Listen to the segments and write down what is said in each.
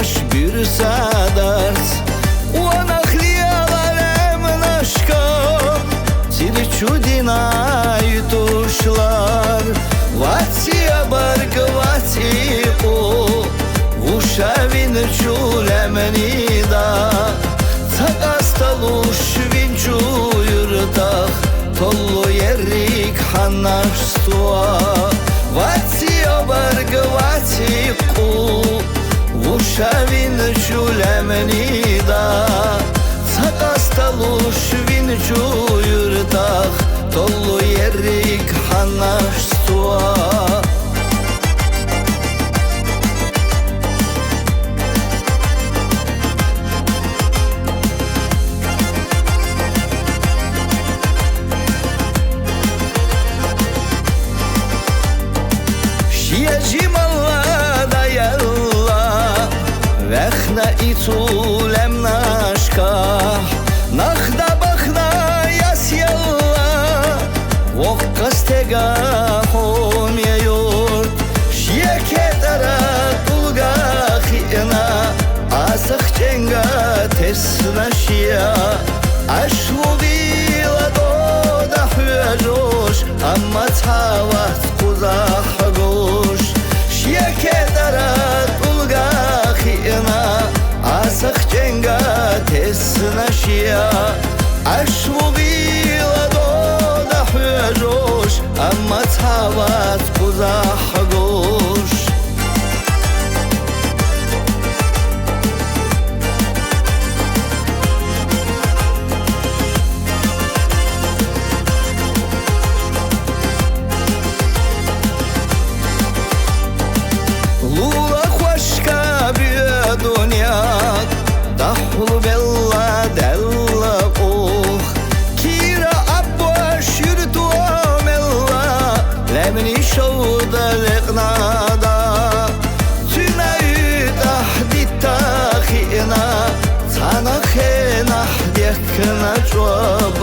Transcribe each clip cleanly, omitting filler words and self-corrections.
baş bir sadars Uanakliyalar emnaşka Tirçudina yutuşlar Vatsiya bargvati o Vuşavin çulemenida Takastaluş vinçu yurtah Tollu yerik hanaştua Vatsiya bargvati o Vuşavin çulemenida Takastaluş vinçu yurtah Tollu yerik hanaştua Jimalla yalla Vechna itulem nashka Nakhda bakhna yas yalla Vokkastega hom yurt Shiekedara tulga khina Asakh chenga tesna shia Ashvudila doda huajosh Amma tawat quzah gosh Shiekedara tulga khina Asakh chenga tesna shia Ashvudila doda huajosh Amma tawat quzah gosh Lula khoshka bia dunyak Dahlu bella della oh Kira abba shirtu amella Lemni shawda liqnada Tünayi tahdita khina Tana khina hdekna jwab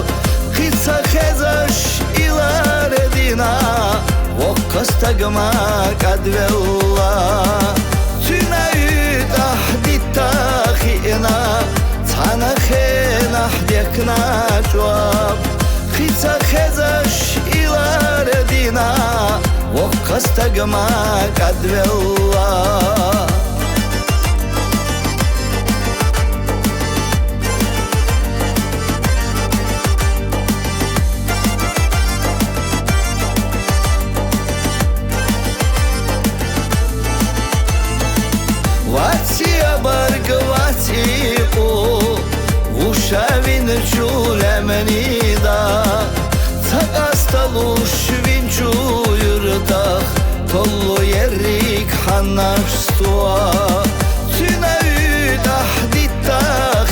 Khitsa khezash ila redina Vokkastagma kadvella Tünayi tahdita khina Tana khina hdekna jwab Khitsa khezash ila redina Vokkastagma kadvella Vatsiya bargvati o Vuşavin çulemenida Takastaluş vinçu yurtah Tollu yerik hanaştua Tünayi tahdita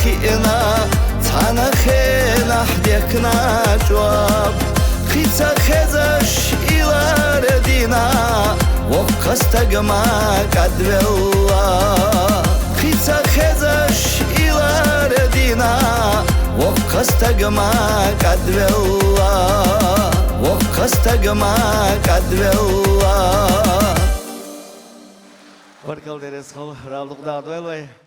khina Tana khina hdekna jwab Khitsa khezash ila redina Vokkastagma kadvella Khitsa khezash ila redina Vokkastagma kadvella Vokkastagma kadvella Barkal deres khol, Rabbuk da advelay.